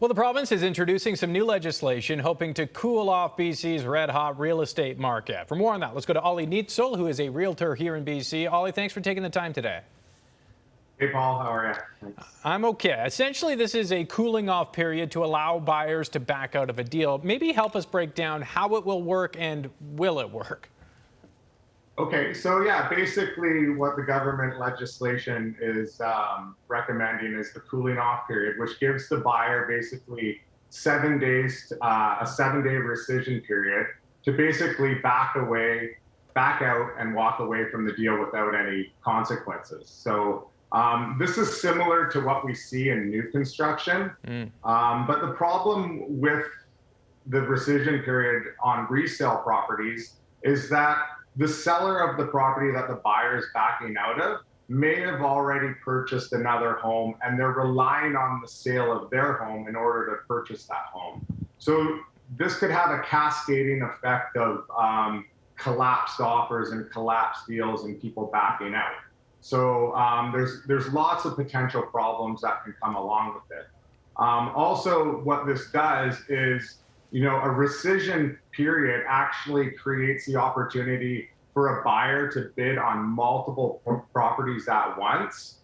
Well, the province is introducing some new legislation hoping to cool off BC's red-hot real estate market. For more on that, let's go to Ollie Neitzel, who is a realtor here in BC. Ollie, thanks for taking the time today. Hey, Paul, how are you? Thanks. I'm okay. Essentially, this is a cooling off period to allow buyers to back out of a deal. Maybe help us break down how it will work and will it work? Okay, so yeah, basically what the government legislation is recommending is the cooling off period, which gives the buyer basically 7 days, a 7-day rescission period to basically back out and walk away from the deal without any consequences. So this is similar to what we see in new construction, but the problem with the rescission period on resale properties is that the seller of the property that the buyer is backing out of may have already purchased another home and they're relying on the sale of their home in order to purchase that home. So this could have a cascading effect of collapsed offers and collapsed deals and people backing out. So there's lots of potential problems that can come along with it. Also, what this does is, a rescission period actually creates the opportunity for a buyer to bid on multiple properties at once,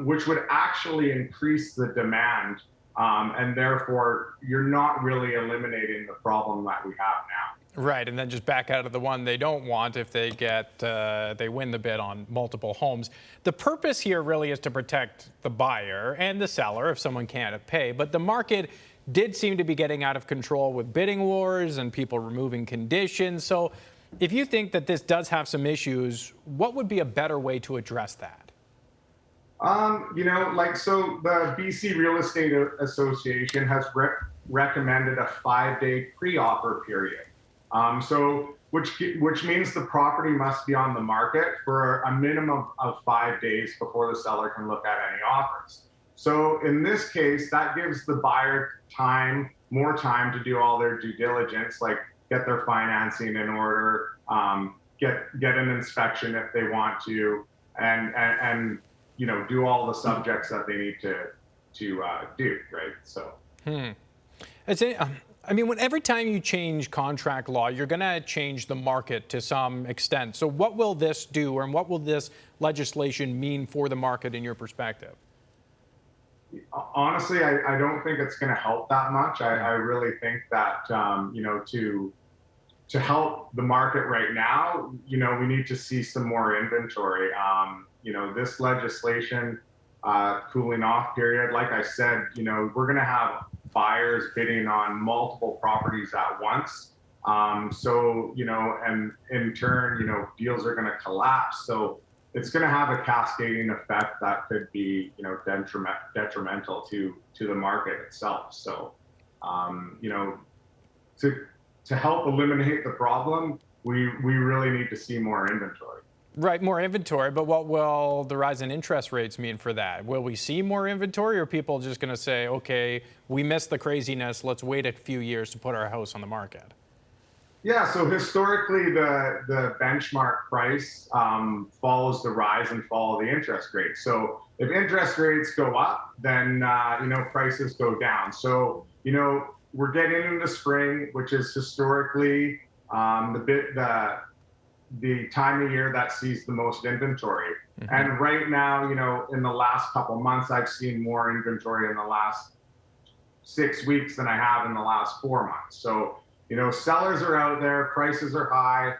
which would actually increase the demand. And therefore, you're not really eliminating the problem that we have now. Right, and then just back out of the one they don't want if they they win the bid on multiple homes. The purpose here really is to protect the buyer and the seller if someone can't pay, but the market did seem to be getting out of control with bidding wars and people removing conditions. So if you think that this does have some issues, what would be a better way to address that? So the BC Real Estate Association has recommended a 5-day pre-offer period. Which means the property must be on the market for a minimum of 5 days before the seller can look at any offers. So in this case, that gives the buyer more time to do all their due diligence, like get their financing in order, get an inspection if they want to, and do all the subjects that they need to do, right? So. Every time you change contract law, you're going to change the market to some extent. So what will this do, and what will this legislation mean for the market in your perspective? Honestly, I don't think it's going to help that much. I really think that, to help the market right now, we need to see some more inventory. This legislation, cooling off period, like I said, we're going to have buyers bidding on multiple properties at once. And in turn, deals are going to collapse. So it's going to have a cascading effect that could be, detrimental to the market itself. So, to help eliminate the problem, we really need to see more inventory. Right, more inventory, but what will the rise in interest rates mean for that? Will we see more inventory, or are people just going to say, okay, we missed the craziness, let's wait a few years to put our house on the market? Yeah, so historically, the benchmark price follows the rise and fall of the interest rate. So if interest rates go up, then prices go down. So we're getting into spring, which is historically the time of year that sees the most inventory. Mm-hmm. And right now, in the last couple months, I've seen more inventory in the last 6 weeks than I have in the last 4 months. So sellers are out there, prices are high,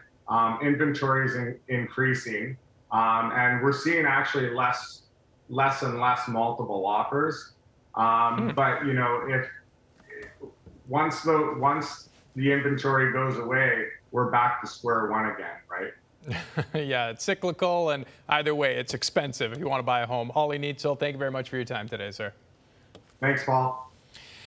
inventory is increasing, and we're seeing actually less and less multiple offers. But if once the inventory goes away, we're back to square one again, right? Yeah, it's cyclical, and either way, it's expensive if you want to buy a home. Ollie Neitzel, thank you very much for your time today, sir. Thanks, Paul.